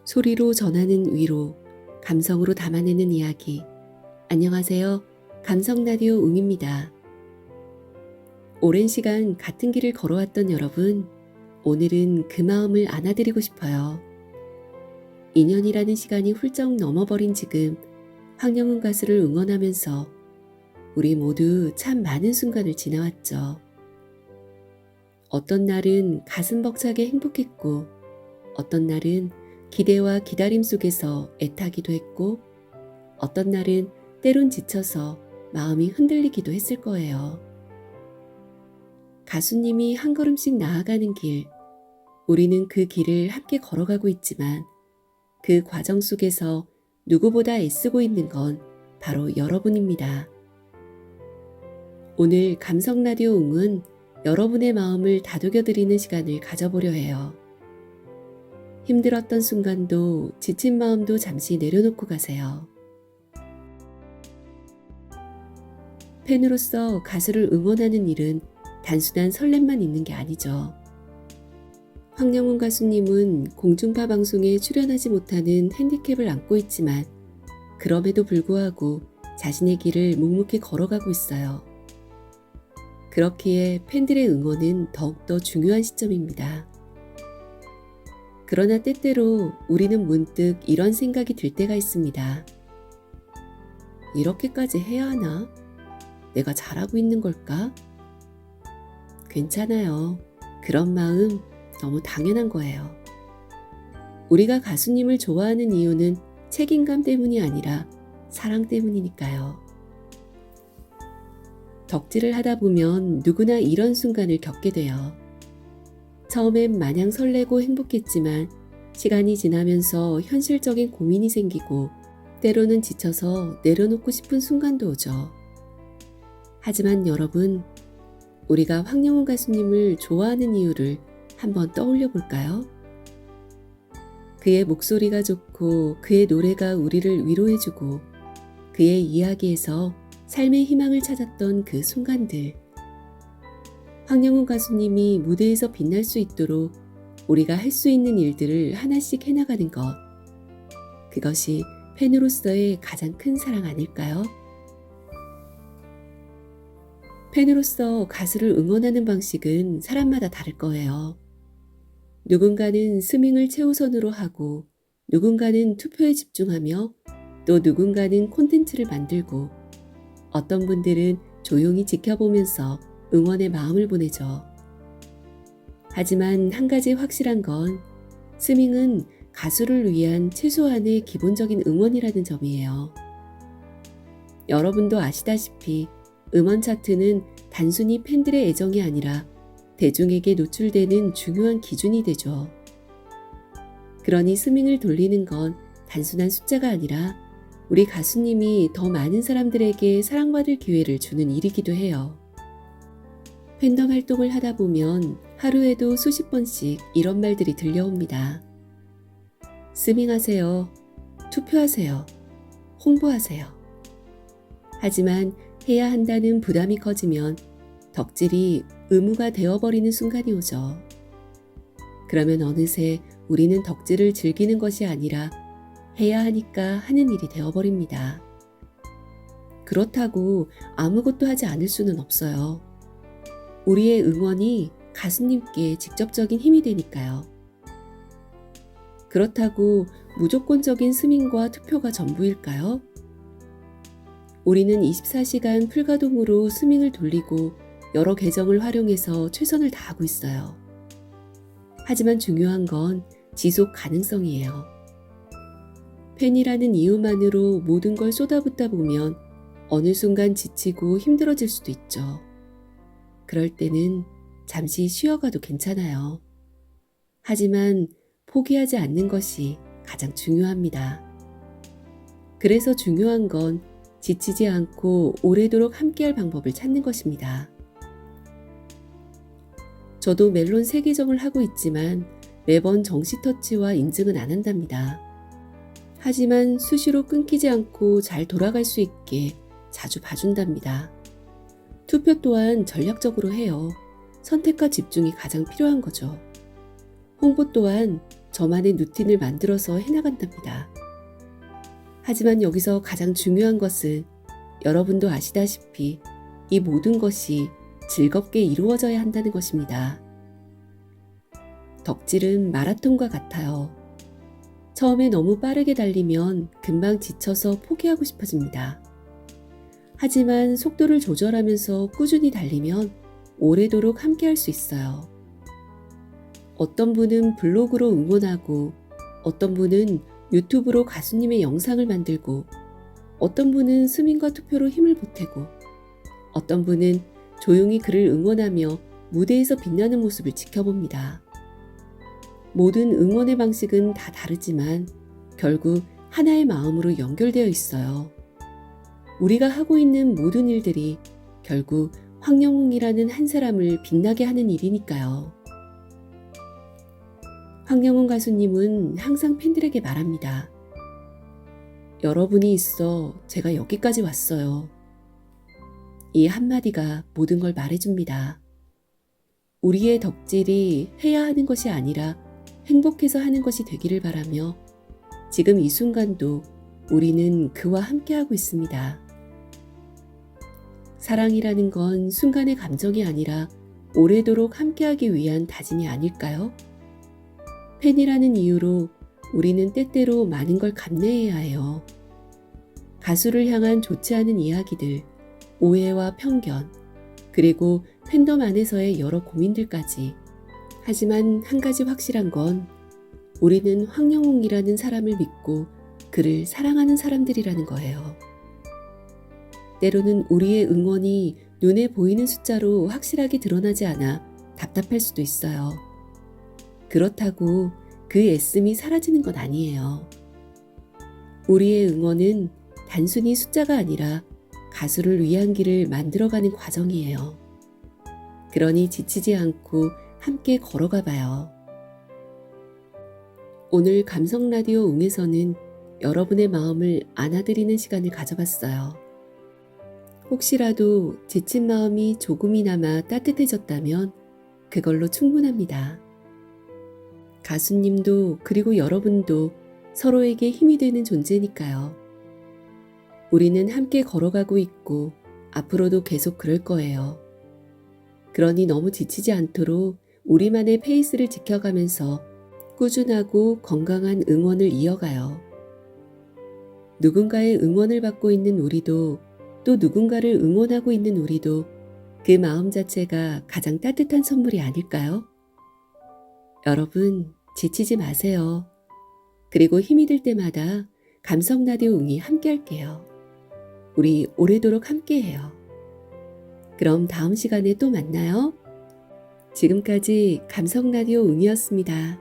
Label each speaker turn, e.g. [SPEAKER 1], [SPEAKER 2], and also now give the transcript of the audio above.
[SPEAKER 1] 소리로 전하는 위로, 감성으로 담아내는 이야기. 안녕하세요. 감성라디오 웅입니다. 오랜 시간 같은 길을 걸어왔던 여러분, 오늘은 그 마음을 안아드리고 싶어요. 2년이라는 시간이 훌쩍 넘어버린 지금 황영훈 가수를 응원하면서 우리 모두 참 많은 순간을 지나왔죠. 어떤 날은 가슴 벅차게 행복했고, 어떤 날은 기대와 기다림 속에서 애타기도 했고, 어떤 날은 때론 지쳐서 마음이 흔들리기도 했을 거예요. 가수님이 한 걸음씩 나아가는 길, 우리는 그 길을 함께 걸어가고 있지만 그 과정 속에서 누구보다 애쓰고 있는 건 바로 여러분입니다. 오늘 감성라디오 웅은 여러분의 마음을 다독여드리는 시간을 가져보려 해요. 힘들었던 순간도 지친 마음도 잠시 내려놓고 가세요. 팬으로서 가수를 응원하는 일은 단순한 설렘만 있는 게 아니죠. 황영훈 가수님은 공중파 방송에 출연하지 못하는 핸디캡을 안고 있지만 그럼에도 불구하고 자신의 길을 묵묵히 걸어가고 있어요. 그렇기에 팬들의 응원은 더욱더 중요한 시점입니다. 그러나 때때로 우리는 문득 이런 생각이 들 때가 있습니다. 이렇게까지 해야 하나? 내가 잘하고 있는 걸까? 괜찮아요. 그런 마음 너무 당연한 거예요. 우리가 가수님을 좋아하는 이유는 책임감 때문이 아니라 사랑 때문이니까요. 덕질을 하다 보면 누구나 이런 순간을 겪게 돼요. 처음엔 마냥 설레고 행복했지만 시간이 지나면서 현실적인 고민이 생기고 때로는 지쳐서 내려놓고 싶은 순간도 오죠. 하지만 여러분, 우리가 황영훈 가수님을 좋아하는 이유를 한번 떠올려 볼까요? 그의 목소리가 좋고 그의 노래가 우리를 위로해주고 그의 이야기에서 삶의 희망을 찾았던 그 순간들. 황영훈 가수님이 무대에서 빛날 수 있도록 우리가 할 수 있는 일들을 하나씩 해나가는 것. 그것이 팬으로서의 가장 큰 사랑 아닐까요? 팬으로서 가수를 응원하는 방식은 사람마다 다를 거예요. 누군가는 스밍을 최우선으로 하고 누군가는 투표에 집중하며 또 누군가는 콘텐츠를 만들고 어떤 분들은 조용히 지켜보면서 응원의 마음을 보내죠. 하지만 한 가지 확실한 건 스밍은 가수를 위한 최소한의 기본적인 응원이라는 점이에요. 여러분도 아시다시피 음원 차트는 단순히 팬들의 애정이 아니라 대중에게 노출되는 중요한 기준이 되죠. 그러니 스밍을 돌리는 건 단순한 숫자가 아니라 우리 가수님이 더 많은 사람들에게 사랑받을 기회를 주는 일이기도 해요. 팬덤 활동을 하다 보면 하루에도 수십 번씩 이런 말들이 들려옵니다. 스밍하세요. 투표하세요. 홍보하세요. 하지만 해야 한다는 부담이 커지면 덕질이 의무가 되어버리는 순간이 오죠. 그러면 어느새 우리는 덕질을 즐기는 것이 아니라 해야 하니까 하는 일이 되어버립니다. 그렇다고 아무것도 하지 않을 수는 없어요. 우리의 응원이 가수님께 직접적인 힘이 되니까요. 그렇다고 무조건적인 스밍과 투표가 전부일까요? 우리는 24시간 풀가동으로 스밍을 돌리고 여러 계정을 활용해서 최선을 다하고 있어요. 하지만 중요한 건 지속 가능성이에요. 팬이라는 이유만으로 모든 걸 쏟아붓다 보면 어느 순간 지치고 힘들어질 수도 있죠. 그럴 때는 잠시 쉬어가도 괜찮아요. 하지만 포기하지 않는 것이 가장 중요합니다. 그래서 중요한 건 지치지 않고 오래도록 함께할 방법을 찾는 것입니다. 저도 멜론 3계정을 하고 있지만 매번 정시 터치와 인증은 안 한답니다. 하지만 수시로 끊기지 않고 잘 돌아갈 수 있게 자주 봐준답니다. 투표 또한 전략적으로 해요. 선택과 집중이 가장 필요한 거죠. 홍보 또한 저만의 루틴을 만들어서 해나간답니다. 하지만 여기서 가장 중요한 것은 여러분도 아시다시피 이 모든 것이 즐겁게 이루어져야 한다는 것입니다. 덕질은 마라톤과 같아요. 처음에 너무 빠르게 달리면 금방 지쳐서 포기하고 싶어집니다. 하지만 속도를 조절하면서 꾸준히 달리면 오래도록 함께 할 수 있어요. 어떤 분은 블로그로 응원하고, 어떤 분은 유튜브로 가수님의 영상을 만들고, 어떤 분은 스밍과 투표로 힘을 보태고, 어떤 분은 조용히 그를 응원하며 무대에서 빛나는 모습을 지켜봅니다. 모든 응원의 방식은 다 다르지만 결국 하나의 마음으로 연결되어 있어요. 우리가 하고 있는 모든 일들이 결국 황영웅이라는 한 사람을 빛나게 하는 일이니까요. 황영웅 가수님은 항상 팬들에게 말합니다. 여러분이 있어 제가 여기까지 왔어요. 이 한마디가 모든 걸 말해줍니다. 우리의 덕질이 해야 하는 것이 아니라 행복해서 하는 것이 되기를 바라며 지금 이 순간도 우리는 그와 함께하고 있습니다. 사랑이라는 건 순간의 감정이 아니라 오래도록 함께하기 위한 다짐이 아닐까요? 팬이라는 이유로 우리는 때때로 많은 걸 감내해야 해요. 가수를 향한 좋지 않은 이야기들, 오해와 편견, 그리고 팬덤 안에서의 여러 고민들까지. 하지만 한 가지 확실한 건 우리는 황영웅이라는 사람을 믿고 그를 사랑하는 사람들이라는 거예요. 때로는 우리의 응원이 눈에 보이는 숫자로 확실하게 드러나지 않아 답답할 수도 있어요. 그렇다고 그 애씀이 사라지는 건 아니에요. 우리의 응원은 단순히 숫자가 아니라 가수를 위한 길을 만들어가는 과정이에요. 그러니 지치지 않고 함께 걸어가 봐요. 오늘 감성라디오 웅에서는 여러분의 마음을 안아드리는 시간을 가져봤어요. 혹시라도 지친 마음이 조금이나마 따뜻해졌다면 그걸로 충분합니다. 가수님도 그리고 여러분도 서로에게 힘이 되는 존재니까요. 우리는 함께 걸어가고 있고 앞으로도 계속 그럴 거예요. 그러니 너무 지치지 않도록 우리만의 페이스를 지켜가면서 꾸준하고 건강한 응원을 이어가요. 누군가의 응원을 받고 있는 우리도 또 누군가를 응원하고 있는 우리도 그 마음 자체가 가장 따뜻한 선물이 아닐까요? 여러분, 지치지 마세요. 그리고 힘이 들 때마다 감성라디오 웅이 함께 할게요. 우리 오래도록 함께해요. 그럼 다음 시간에 또 만나요. 지금까지 감성라디오 웅이었습니다.